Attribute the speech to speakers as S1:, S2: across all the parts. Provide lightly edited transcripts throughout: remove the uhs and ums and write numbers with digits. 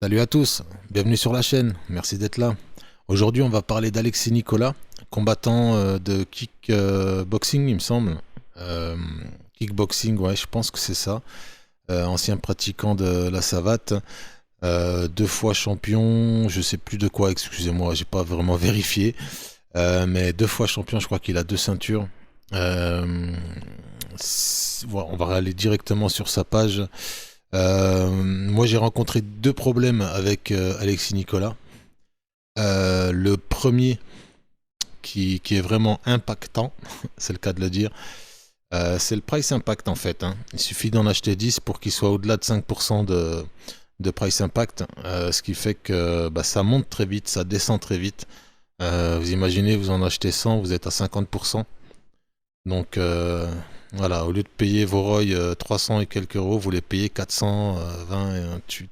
S1: Salut à tous, bienvenue sur la chaîne, merci d'être là. Aujourd'hui on va parler d'Alexis Nicolas, combattant de kickboxing il me semble. Euh, Kickboxing, ouais je pense que c'est ça. Ancien pratiquant de la savate, deux fois champion, je sais plus de quoi, excusez-moi, j'ai pas vraiment vérifié. Mais deux fois champion, je crois qu'il a deux ceintures. Euh, voilà, on va aller directement sur sa page. Moi, j'ai rencontré deux problèmes avec Alexis Nicolas. Le premier, qui est vraiment impactant, c'est le cas de le dire, c'est le price impact en fait, hein. Il suffit d'en acheter 10 pour qu'il soit au-delà de 5% de price impact, ce qui fait que bah, ça monte très vite, ça descend très vite. Vous imaginez, vous en achetez 100, vous êtes à 50%. Donc voilà, au lieu de payer vos ROI 300 et quelques euros, vous les payez 420 et un tut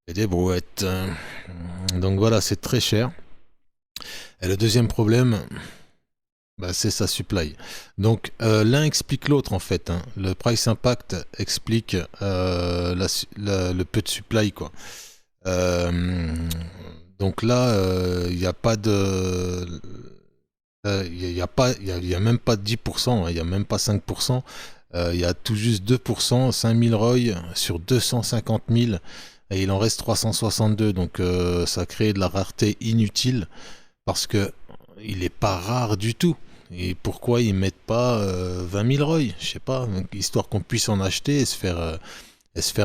S1: et des brouettes. Donc voilà, c'est très cher. Et le deuxième problème, bah, c'est sa supply. Donc l'un explique l'autre en fait, hein. Le price impact explique le peu de supply quoi. Euh, donc là, il n'y a pas de il y a même pas 10%, hein, il n'y a même pas 5%, il y a tout juste 2%, 5000 ROI sur 250 000, et il en reste 362, donc ça crée de la rareté inutile, parce que il n'est pas rare du tout. Et pourquoi ils mettent pas 20 000 ROI, je sais pas, histoire qu'on puisse en acheter et se faire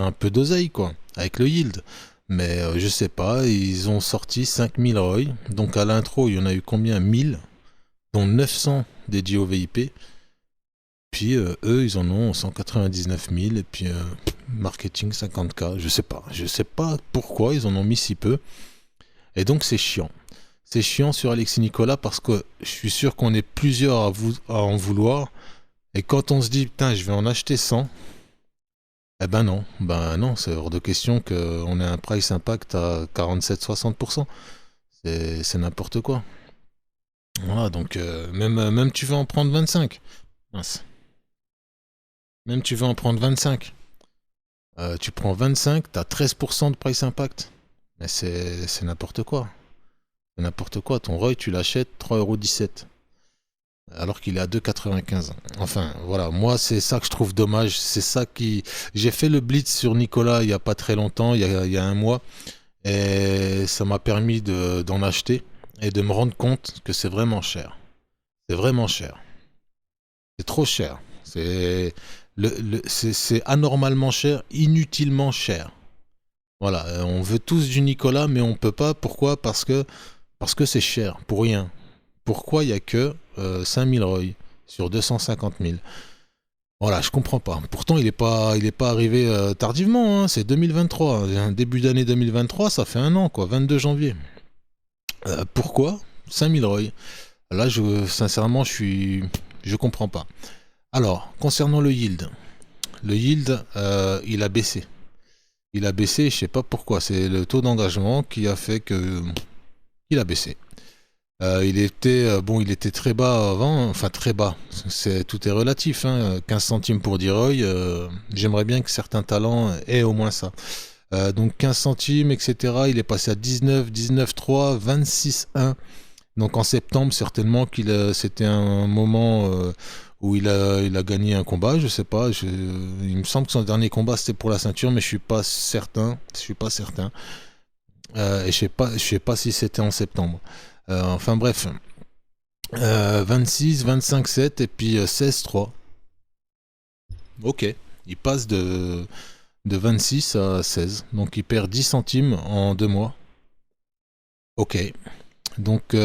S1: un peu d'oseille, quoi, avec le yield. Mais je sais pas, ils ont sorti 5000 ROI, donc à l'intro, il y en a eu combien? 1000, dont 900 dédiés au VIP. Puis eux, ils en ont 199 000 et puis marketing 50K. Je sais pas pourquoi ils en ont mis si peu. Et donc c'est chiant. C'est chiant sur Alexis Nicolas parce que je suis sûr qu'on est plusieurs à en vouloir. Et quand on se dit putain, je vais en acheter 100, eh ben non, c'est hors de question qu'on ait un price impact à 47-60%. C'est n'importe quoi. Voilà, donc même tu veux en prendre 25. Mince. Même tu veux en prendre 25. Tu prends 25, t'as 13% de price impact. Mais c'est n'importe quoi. C'est n'importe quoi. Ton ROI, tu l'achètes 3,17 €. Alors qu'il est à 2,95. Enfin, voilà. Moi, c'est ça que je trouve dommage. C'est ça qui. J'ai fait le blitz sur Nicolas il n'y a pas très longtemps, il y a un mois. Et ça m'a permis d'en acheter et de me rendre compte que c'est vraiment cher. C'est vraiment cher. C'est trop cher. C'est anormalement cher, inutilement cher. Voilà, on veut tous du Nicolas, mais on peut pas. Pourquoi? Parce que c'est cher, pour rien. Pourquoi il y a que 5000 ROI sur 250 000? Voilà, je comprends pas. Pourtant, il est pas arrivé tardivement, hein, c'est 2023. Début d'année 2023, ça fait un an, quoi, 22 janvier. Pourquoi 5000 ROI? Là, sincèrement, je comprends pas. Alors, concernant le yield, il a baissé. Il a baissé, je sais pas pourquoi. C'est le taux d'engagement qui a fait que il a baissé. Il était très bas avant, enfin très bas. Tout est relatif, hein. 15 centimes pour 10 ROI. J'aimerais bien que certains talents aient au moins ça. Donc 15 centimes, etc. Il est passé à 19, 19,3, 26,1. Donc en septembre, certainement c'était un moment où il a gagné un combat, je sais pas. Il me semble que son dernier combat c'était pour la ceinture, mais je suis pas certain. Je suis pas certain. Et je sais pas si c'était en septembre. Enfin bref, 26, 25, 7 et puis 16, 3. Ok, il passe de 26 à 16, donc il perd 10 centimes en 2 mois. Ok. Donc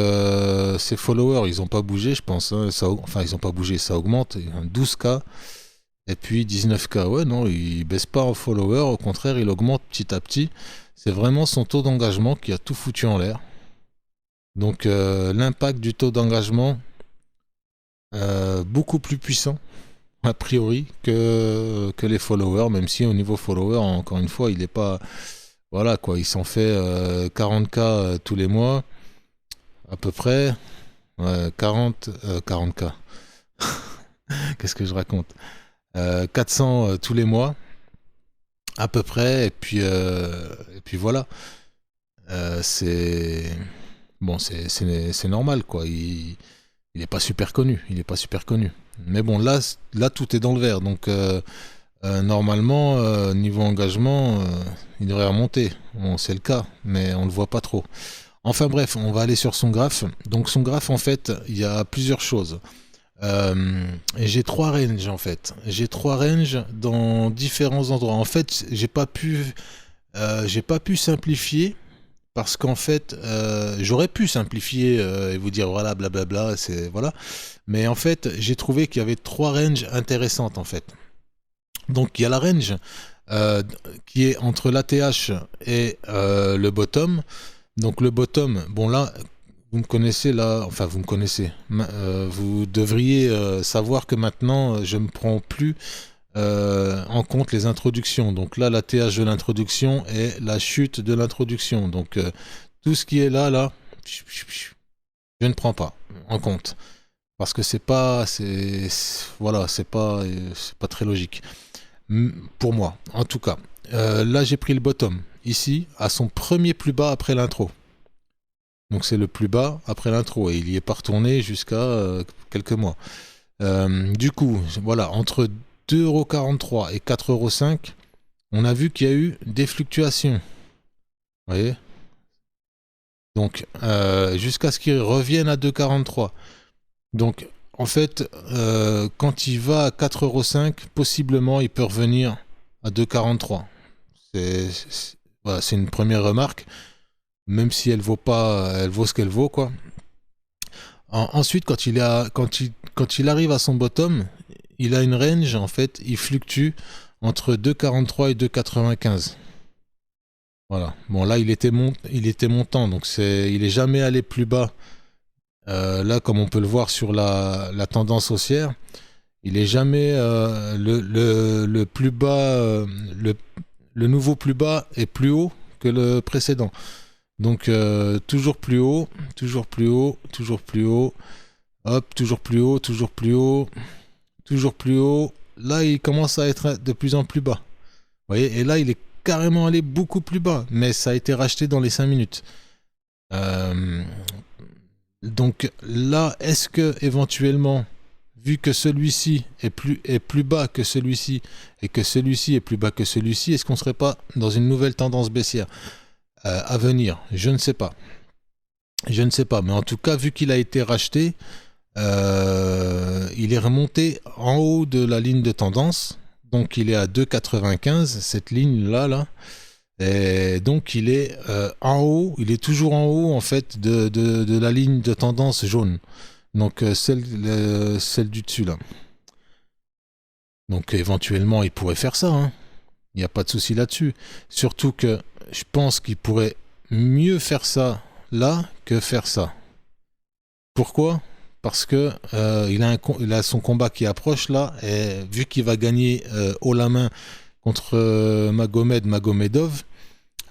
S1: ses followers, ils ont pas bougé, je pense, hein. Enfin, ils ont pas bougé, ça augmente. 12K et puis 19K. Ouais, non, il baisse pas en followers, au contraire, il augmente petit à petit. C'est vraiment son taux d'engagement qui a tout foutu en l'air. Donc l'impact du taux d'engagement beaucoup plus puissant a priori que les followers, même si au niveau followers, encore une fois, il est pas. Voilà quoi, il s'en fait 40K tous les mois. À peu près, ouais, 40K. Qu'est-ce que je raconte? 400 tous les mois. à peu près, et puis voilà. C'est bon, c'est normal quoi. Il est pas super connu, il est pas super connu. Mais bon, là tout est dans le vert, donc normalement niveau engagement, il devrait remonter. Bon, c'est le cas, mais on le voit pas trop. Enfin bref, on va aller sur son graphe. Donc son graphe, en fait, il y a plusieurs choses. Et j'ai trois ranges en fait. J'ai trois ranges dans différents endroits. En fait, j'ai pas pu simplifier parce qu'en fait, j'aurais pu simplifier et vous dire voilà, blablabla, c'est voilà. Mais en fait, j'ai trouvé qu'il y avait trois ranges intéressantes en fait. Donc il y a la range euh, qui est entre l'ATH et le bottom. Donc le bottom, bon là, vous me connaissez là, enfin vous me connaissez. Vous devriez savoir que maintenant je ne prends plus en compte les introductions. Donc là, la TH de l'introduction est la chute de l'introduction. Donc tout ce qui est là, je ne prends pas en compte parce que voilà, c'est pas très logique pour moi. En tout cas, là j'ai pris le bottom ici à son premier plus bas après l'intro. Donc c'est le plus bas après l'intro et il y est pas retourné jusqu'à quelques mois. Du coup, voilà, entre 2,43€ et 4,5€, on a vu qu'il y a eu des fluctuations. Vous voyez? Donc jusqu'à ce qu'il revienne à 2,43€. Donc en fait, quand il va à 4,5€, possiblement il peut revenir à 2,43€. Voilà, c'est une première remarque, même si elle vaut pas, elle vaut ce qu'elle vaut, quoi. Ensuite, quand il arrive à son bottom, il a une range, en fait, il fluctue entre 2,43 et 2,95. Voilà. Bon, là, il était montant, donc il est jamais allé plus bas. Là, comme on peut le voir sur la tendance haussière, il est jamais le plus bas, le nouveau plus bas est plus haut que le précédent. Donc toujours plus haut, toujours plus haut, toujours plus haut, hop, toujours plus haut, toujours plus haut, toujours plus haut. Là, il commence à être de plus en plus bas. Vous voyez, et là, il est carrément allé beaucoup plus bas, mais ça a été racheté dans les 5 minutes. Euh, donc là, est-ce que éventuellement, vu que celui-ci est plus bas que celui-ci et que celui-ci est plus bas que celui-ci, est-ce qu'on ne serait pas dans une nouvelle tendance baissière à venir? Je ne sais pas. Je ne sais pas, mais en tout cas, vu qu'il a été racheté, il est remonté en haut de la ligne de tendance. Donc il est à 2,95, cette ligne-là, là. Et donc il est en haut, il est toujours en haut en fait de la ligne de tendance jaune. Donc celle du dessus là. Donc éventuellement il pourrait faire ça, hein. Il n'y a pas de souci là-dessus. Surtout que je pense qu'il pourrait mieux faire ça là que faire ça. Pourquoi? Parce que il a son combat qui approche là, et vu qu'il va gagner haut la main contre Magomedov,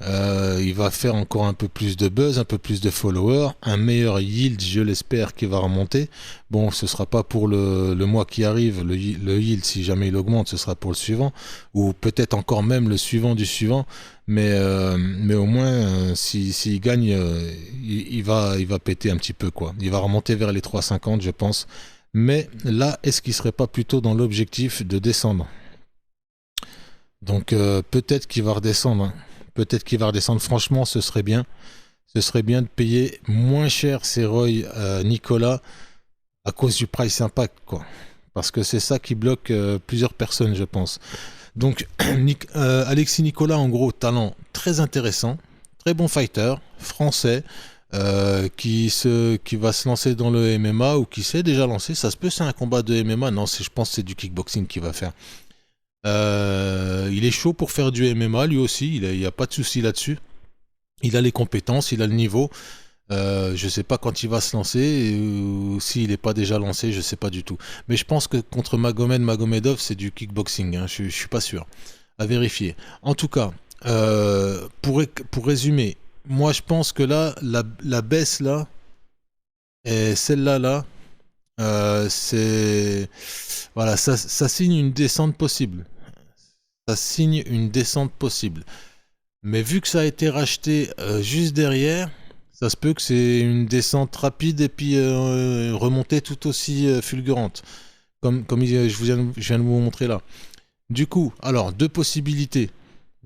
S1: il va faire encore un peu plus de buzz, un peu plus de followers, un meilleur yield, je l'espère, qui va remonter. Bon, ce sera pas pour le mois qui arrive, le yield, si jamais il augmente, ce sera pour le suivant, ou peut-être encore même le suivant du suivant, mais au moins, s'il gagne, il va péter un petit peu, quoi. Il va remonter vers les 3,50, je pense. Mais là, est-ce qu'il serait pas plutôt dans l'objectif de descendre? Donc peut-être qu'il va redescendre, hein. Peut-être qu'il va redescendre. Franchement, ce serait bien. Ce serait bien de payer moins cher ces Roy Nicolas à cause du price impact, quoi. Parce que c'est ça qui bloque plusieurs personnes, je pense. Donc, Alexis Nicolas, en gros, talent très intéressant, très bon fighter, français, qui va se lancer dans le MMA ou qui s'est déjà lancé. Ça se peut, c'est un combat de MMA. Non, je pense que c'est du kickboxing qu'il va faire. Il est chaud pour faire du MMA lui aussi, il n'y a pas de souci là-dessus. Il a les compétences, il a le niveau. Je sais pas quand il va se lancer ou s'il n'est pas déjà lancé, je sais pas du tout. Mais je pense que contre Magomedov, c'est du kickboxing, hein. Je suis pas sûr. À vérifier. En tout cas, pour résumer, moi je pense que là, la baisse là, et celle-là là, c'est voilà, ça signe une descente possible. ça signe une descente possible. Mais vu que ça a été racheté juste derrière, ça se peut que c'est une descente rapide et puis remontée tout aussi fulgurante. Comme je viens de vous montrer là. Du coup, alors, deux possibilités.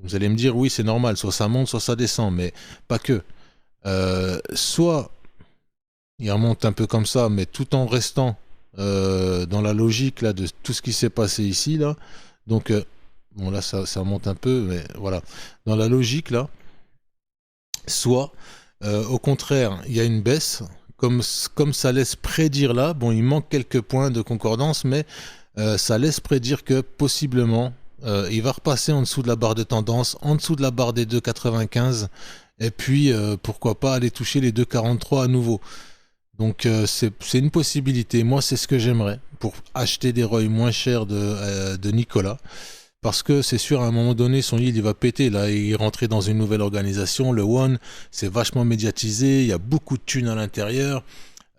S1: Vous allez me dire, oui, c'est normal, soit ça monte, soit ça descend, mais pas que. Soit il remonte un peu comme ça, mais tout en restant dans la logique là, de tout ce qui s'est passé ici, là. Donc, bon, là, ça monte un peu, mais voilà. Dans la logique, là, soit, au contraire, il y a une baisse, comme ça laisse prédire là. Bon, il manque quelques points de concordance, mais ça laisse prédire que possiblement, il va repasser en dessous de la barre de tendance, en dessous de la barre des 2,95, et puis pourquoi pas aller toucher les 2,43 à nouveau. Donc c'est une possibilité. Moi, c'est ce que j'aimerais pour acheter des ROI moins chers de Nicolas. Parce que c'est sûr, à un moment donné, son yield, il va péter. Là, il est rentré dans une nouvelle organisation. Le One, c'est vachement médiatisé. Il y a beaucoup de thunes à l'intérieur.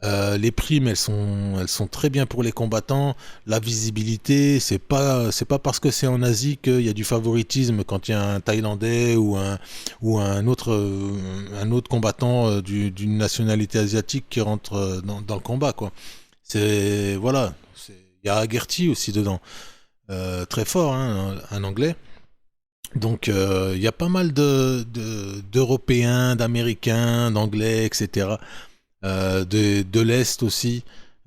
S1: Les primes, elles sont très bien pour les combattants. La visibilité, c'est pas parce que c'est en Asie qu'il y a du favoritisme quand il y a un Thaïlandais ou un autre combattant d'une nationalité asiatique qui rentre dans le combat, quoi. C'est voilà. Il y a Agerty aussi dedans, très fort, hein, un Anglais. Donc il y a pas mal d'Européens, d'Américains, d'Anglais, etc. De l'Est aussi.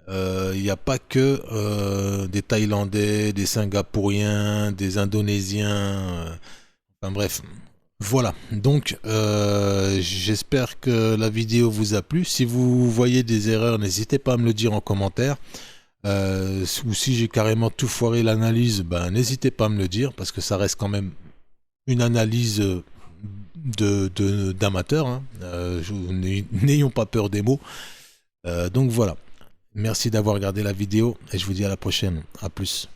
S1: Il n'y a pas que des Thaïlandais, des Singapouriens, des Indonésiens. Enfin bref. Voilà. Donc j'espère que la vidéo vous a plu. Si vous voyez des erreurs, n'hésitez pas à me le dire en commentaire. Ou si j'ai carrément tout foiré l'analyse, ben, n'hésitez pas à me le dire parce que ça reste quand même une analyse d'amateurs, hein. N'ayons pas peur des mots. Donc voilà. Merci d'avoir regardé la vidéo et je vous dis à la prochaine. À plus.